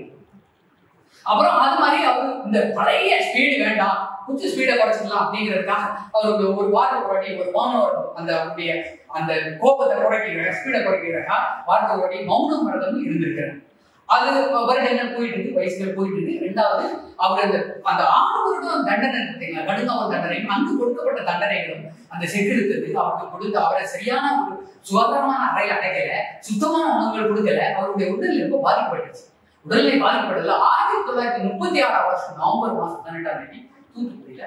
அப்புறம் அது மாதிரி அவரு இந்த பழைய ஸ்பீடு வேண்டாம், கொஞ்சம் ஸ்பீடை குறைச்சிடலாம் அப்படிங்கிறதுக்காக அவருக்கு ஒரு வாரத்தை குறைட்டி ஒரு மௌனம் அந்த அவருடைய அந்த கோபத்தை குறைக்கிற ஸ்பீடை குறைக்கிறதுக்கா வாரத்தை குறைட்டி மௌனம் வரதும் இருந்திருக்கிறார். அது வருடங்கள் போயிட்டு இருக்கு, வயசுகள் போயிட்டு இருக்கு. 2வது அவர் அந்த 6 வருடம் தண்டனை பார்த்தீங்களா, கடுங்காவல் தண்டனை, அங்கு கொடுக்கப்பட்ட தண்டனைகளும் அந்த செக்கிழுத்தது அவருக்கு கொடுத்து அவரை சரியான ஒரு சுகாதாரமான அறையில் அடைக்கல, சுத்தமான உணவுகள் கொடுக்கல, அவருடைய உடல் ரொம்ப பாதிக்கப்பட்டுச்சு. உடல்நிலை பாதிப்படல. 1936 வருஷம் நவம்பர் மாசம் 18ஆம் தேதி தூத்துக்குடியில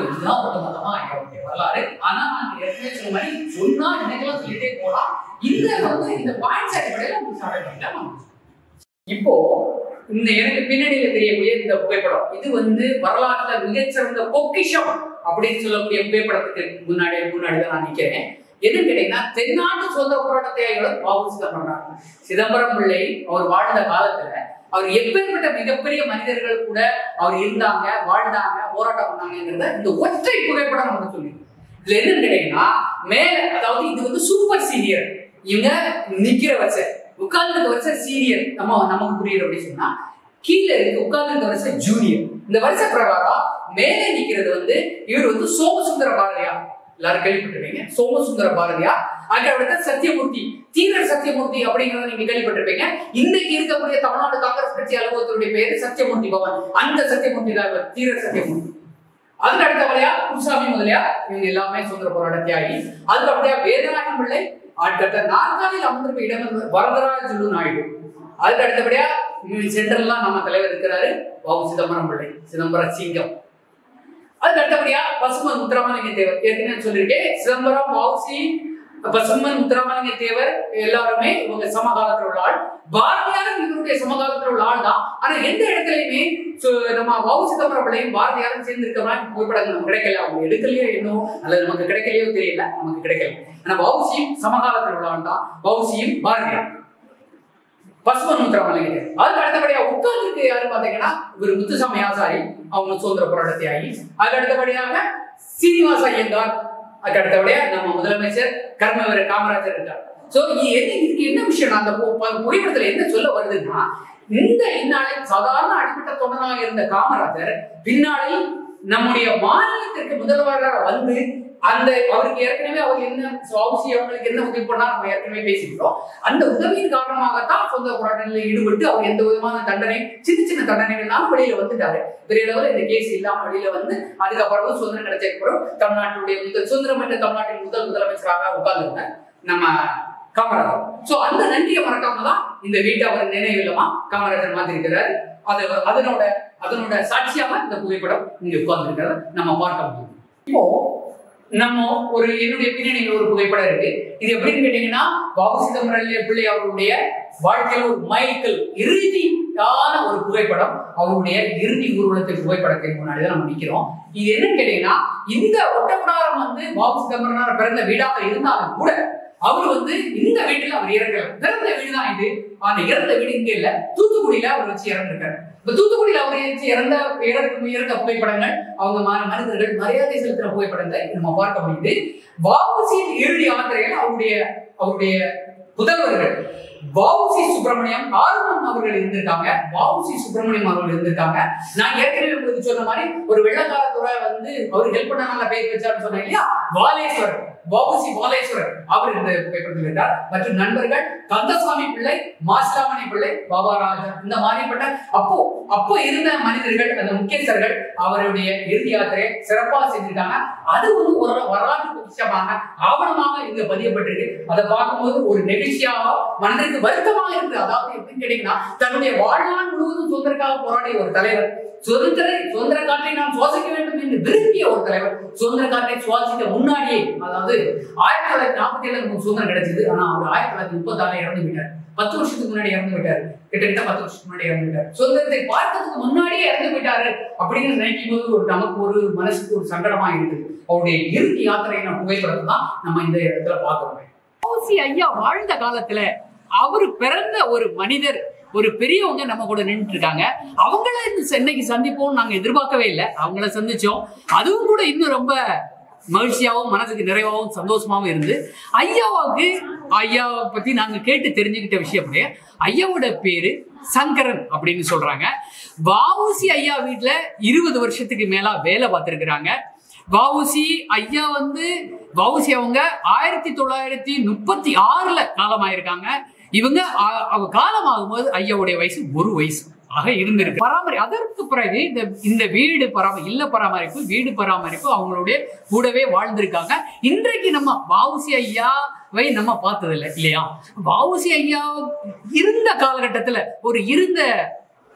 இதுதான் ஒட்டுமொத்தமா அவருடைய வரலாறு. ஆனா நான் ஏற்கனவே சொன்ன மாதிரி சொன்னா இன்னைக்கெல்லாம் சொல்லிட்டே போலாம். இந்த பாயிண்ட்ஸ் அடிப்படையில உங்களுக்கு இப்போ இந்த எனக்கு பின்னணியில தெரியக்கூடிய இந்த புகைப்படம் இது வரலாற்றுல மிகச்சிறந்த பொக்கிஷம் அப்படின்னு சொல்லக்கூடிய புகைப்படத்துக்கு முன்னாடிதான் நான் நிக்கிறேன். என்னன்னு கேட்டீங்கன்னா, தென்னாட்டு சுதந்திர போராட்ட தியாகிகள் வ.உ. சிதம்பரம் பிள்ளை அவர் வாழ்ந்த காலத்துல அவர் எப்பேற்பட்ட மிகப்பெரிய மனிதர்கள் கூட அவர் இருந்தாங்க, வாழ்ந்தாங்க, போராட்டம் பண்ணாங்கிறத இந்த ஒற்றை புகைப்படம் நமக்கு சொல்லி. இதுல என்னன்னு கேட்டீங்கன்னா, மேல அதாவது இது சூப்பர் சீனியர், இவங்க நிக்கிற வரிசை, உட்கார்ந்து வரிசை சீனியர், நமக்கு புரியுற அப்படின்னு சொன்னா, கீழே இருக்கு உட்கார்ந்து வரிசை ஜூனியர். இந்த வரிசை பிரகாரம் மேலே நிக்கிறது இவர் சோமசுந்தர பாரதியார், எல்லாரும் கேள்விப்பட்டிருப்பீங்க. சோமசுந்தர பாரதியார். அடுத்த சத்தியமூர்த்தி, தீரர் சத்தியமூர்த்தி அப்படிங்கறத நீங்க கேள்விப்பட்டிருப்பீங்க. இன்னைக்கு இருக்கக்கூடிய தமிழ்நாடு காங்கிரஸ் கட்சி அலுவலகத்தினுடைய பேரு சத்தியமூர்த்தி பவன். அந்த சத்தியமூர்த்தி தான் தீரர் சத்தியமூர்த்தி. அதுக்கு அடுத்தபடியா குருசாமி முதலியார், இவங்க எல்லாமே சுதந்திர போராட்ட தியாகி. அதுக்கு அப்படியா வேதநாயகம் பிள்ளை, அடுத்த நாற்காலியில் அமர்ந்திருக்க இடம் வரதராஜ நாயுடு. அதுக்கு அடுத்தபடியா சென்ட்ரல்லாம் நம்ம தலைவர் இருக்கிறாரு வ.உ. சிதம்பரம் பிள்ளை, சிதம்பர சிங்கம். அதுக்கு அடுத்தபடியா பசுமன் முத்துராமலிங்க தேவர், ஏற்கனவே சொல்லியிருக்கேன். சிதம்பரம், வ.உ.சி., பசுமன் முத்துராமலிங்க தேவர் எல்லாருமே இவங்க சமகாலத்தில் உள்ள ஆள். பாரதியாரும் இவருடைய சமகாலத்தில் உள்ள ஆள் தான். ஆனா எந்த இடத்துலயுமே நம்ம வ.உ. சிதம்பரம் பிள்ளையும் பாரதியாரும் சேர்ந்து இருக்கிற புகைப்படங்கள் நமக்கு கிடைக்கல. அவங்க எடுக்கலையோ இன்னும் அல்லது நமக்கு கிடைக்கலையோ தெரியல, நமக்கு கிடைக்கல. ஆனா வ.உ.சி.யும் சமகாலத்தில் உள்ள ஆள் தான். வ.உ.சி.யும் பாரதியார், பசுமன் முத்துராமலிங்க தேவர். அதுக்கு அடுத்தபடியா உட்கார்ந்துருக்கு யாரு பாத்தீங்கன்னா, இவர் முத்துசாமி ஆசாரி, அவங்க சுதந்திர போராட்ட தியாகி. அதுக்கு அடுத்தபடியாக சீனிவாச ஐயங்கார். அதுக்கு அடுத்தபடியா நம்ம முதலமைச்சர் கர்மவீரர் காமராஜர் இருக்கார். சோ இதுக்கு என்ன விஷயம், அந்த புகைப்படத்துல என்ன சொல்ல வருதுன்னா, இந்த இந்நாளில் சாதாரண அடிப்பட்ட தொண்டனாக இருந்த காமராஜர் பின்னாளில் நம்முடைய மாநிலத்திற்கு முதல்வராக அந்த அவருக்கு ஏற்கனவே அவர் என்ன அவங்களுக்கு என்ன உதவி பண்ணா நம்ம ஏற்கனவே பேசிக்கிறோம். அந்த உதவியின் காரணமாகத்தான் சுதந்திர போராட்டங்களில் ஈடுபட்டு அவர் எந்த விதமான தண்டனை, சின்ன சின்ன தண்டனைகள்னாலும் வெளியில வந்துட்டாரு. பெரிய அளவில் இந்த கேஸ் இல்லாம வெளியில அதுக்கப்புறம் சுதந்திரம் கிடைச்சதுக்கப்புறம் தமிழ்நாட்டுடைய சுதந்திரம் என்ற தமிழ்நாட்டின் முதலமைச்சராக உட்கார்ந்துருந்தார் நம்ம காமராஜர். சோ அந்த நன்றியை மறக்காம தான் இந்த வீட்டை அவர் நினைவில்லமா காமராஜர் மாத்திருக்கிறாரு. அதனோட சாட்சியாக இந்த புகைப்படம் இங்க உட்கார்ந்து இருக்கிறத நம்ம பார்க்க முடியும். இப்போ நம்ம என்னுடைய பின்னணியில் ஒரு புகைப்படம் இருக்கு. இது எப்படின்னு கேட்டீங்கன்னா, வ.உ. சிதம்பரம் பிள்ளை அவருடைய வாழ்க்கையில் ஒரு மைல்கல், இறுதியான ஒரு புகைப்படம். அவருடைய இறுதி ஊர்வலத்தின் புகைப்படத்தின் முன்னாடிதான் நம்ம நிக்கிறோம். இது என்னன்னு கேட்டீங்கன்னா, இந்த ஒட்டப்பிடாரம் வ.உ. சிதம்பரம் பிறந்த வீடாக இருந்தாலும் கூட அவர் இந்த வீட்டுல அவர் இறக்கல. பிறந்த வீடுதான் இது. ஆனா இறந்த வீடு இங்க இல்ல, தூத்துக்குடியில அவர் வச்சு இறந்திருக்காரு. இப்ப தூத்துக்குடியில அவர் வச்சு இறந்த புகைப்படங்கள், அவங்க மனிதர்கள் மரியாதை செலுத்துற புகைப்படங்களை நம்ம பார்க்க முடியுது. வ.உ.சியின் இறுதி யாத்திரையில் அவருடைய புதல்வர்கள் வ.உ.சி. சுப்பிரமணியம், ஆர்வம் அவர்கள் இருந்திருக்காங்க. வ.உ.சி. சுப்பிரமணியம் அவர்கள் இருந்திருக்காங்க. நான் ஏற்கனவே உங்களுக்கு சொன்ன மாதிரி ஒரு வெள்ளக்காரத்துறை அவர் ஹெல்ப் பண்ண நல்ல பேர் வச்சாருன்னு சொன்னேன் இல்லையா, வாலேஸ்வரர், வ.உ.சி. வாலேஸ்வரர் அவர் இந்த புகைப்படத்தில் இருந்தார். மற்றும் நண்பர்கள் கந்தசாமி பிள்ளை, மாசிலாமணி பிள்ளை, பாபாராஜன், இந்த மாதிரிப்பட்ட அப்போ இருந்த மனிதர்கள், அந்த முக்கியஸ்தர்கள் அவருடைய இறுதி யாத்திரையை சிறப்பாக செஞ்சிருக்காங்க. அது ஒரு வரலாற்று பொக்கிஷமாக ஆவணமாக இங்க பதியப்பட்டிருக்கு. அதை பார்க்கும்போது ஒரு நெகிழ்ச்சியாக, மனதிற்கு வருத்தமாக இருக்கு. அதாவது எப்படின்னு கேட்டீங்கன்னா, தன்னுடைய வாழ்நாள் முழுவதும் சுதந்திரக்காக போராடிய ஒரு தலைவர், சுதந்திர காற்றை நாம் சுவாசிக்க வேண்டும் என்று விரும்பிய ஒரு தலைவர், சுதந்திர காற்றை சுவாசிக்க முன்னாடியே, அதாவது 1947 சுதந்திரம் கிடைச்சது. ஆனா அவர் 1936 இறந்து விட்டார். 10 வருஷத்துக்கு முன்னாடி இறந்து விட்டாரு. கிட்டத்தட்ட 10 வருஷத்துக்கு முன்னாடி இறந்து விட்டார். சுதந்திரத்தை பார்க்கறதுக்கு முன்னாடியே இறந்து விட்டாரு அப்படின்னு நினைக்கும் போது நமக்கு ஒரு மனசுக்கு ஒரு சங்கடமா இருக்குது. அவருடைய இறுதி யாத்திரை புகைப்படத்தை தான் நம்ம இந்த இடத்துல பார்க்கிறோம். வ.உ.சி. ஐயா வாழ்ந்த காலத்துல அவரு பிறந்த ஒரு மனிதர், ஒரு பெரியவங்க நம்ம கூட நின்றுட்டு இருக்காங்க. அவங்கள இன்னைக்கு சந்திப்போம் நாங்க எதிர்பார்க்கவே இல்லை. அவங்கள சந்திச்சோம். அதுவும் கூட இன்னும் ரொம்ப மகிழ்ச்சியாகவும் மனசுக்கு நிறைவாகவும் சந்தோஷமாகவும் இருந்து, ஐயாவை பத்தி நாங்க கேட்டு தெரிஞ்சுக்கிட்ட விஷயம், ஐயாவோட பேரு சங்கரன் அப்படின்னு சொல்றாங்க. வ.உ.சி. ஐயா வீட்டுல 20 வருஷத்துக்கு மேல வேலை பார்த்திருக்கிறாங்க. வ.உ.சி. ஐயா வ.உ.சி. அவங்க 1936 காலமாயிருக்காங்க. இவங்க காலமாகும் போது ஐயாவுடைய வயசு 1 வயசு ஆக இருந்திருக்கு. அதற்கு பிறகு இந்த வீடு பராமரிப்பு, வீடு பராமரிப்பு அவங்களுடைய கூடவே வாழ்ந்திருக்காங்க. இன்றைக்கு நம்ம வ.உ.சி. ஐயாவை நம்ம பார்த்ததில்லை இல்லையா. வ.உ.சி. ஐயா இருந்த காலகட்டத்துல இருந்த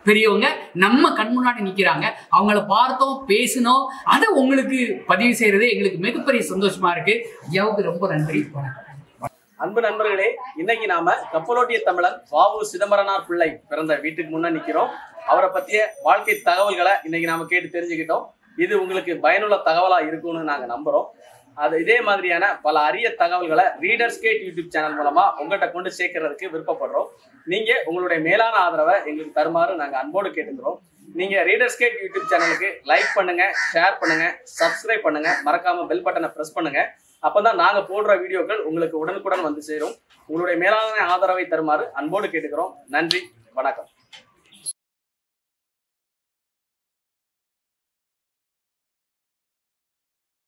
பெரியவங்க நம்ம கண் முன்னாடி நிக்கிறாங்க. அவங்கள பார்த்தோம், பேசினோம். அதை உங்களுக்கு பதிவு செய்யறது எங்களுக்கு மிகப்பெரிய சந்தோஷமா இருக்கு. ஐயாவுக்கு ரொம்ப நன்றி. அன்பு நண்பர்களே, இன்னைக்கு நாம கப்பலோட்டிய தமிழன் வாவு சிதம்பரனார் பிள்ளை பிறந்த வீட்டுக்கு முன்ன நிக்கிறோம். அவரை பத்திய வாழ்க்கை தகவல்களை இன்னைக்கு நாம கேட்டு தெரிஞ்சுக்கிட்டோம். இது உங்களுக்கு பயனுள்ள தகவலா இருக்கும்னு நாங்க நம்புறோம். இதே மாதிரியான பல அரிய தகவல்களை ரீடர்ஸ் கேட் யூடியூப் சேனல் மூலமா உங்கள்கிட்ட கொண்டு சேர்க்கறதுக்கு விருப்பப்படுறோம். நீங்க உங்களுடைய மேலான ஆதரவை எங்களுக்கு தருமாறு நாங்க அன்போடு கேட்டுக்கிறோம். நீங்க ரீடர்ஸ் கேட் யூடியூப் சேனலுக்கு லைக் பண்ணுங்க, ஷேர் பண்ணுங்க, சப்ஸ்கிரைப் பண்ணுங்க, மறக்காம பெல் பட்டனை பிரஸ் பண்ணுங்க. அப்பதான் நாங்க போடுற வீடியோக்கள் உங்களுக்கு உடனுக்குடன் வந்து சேரும். உங்களுடைய மேலான ஆதரவை தருமாறு அன்போடு கேட்டுக்கிறோம். நன்றி, வணக்கம்.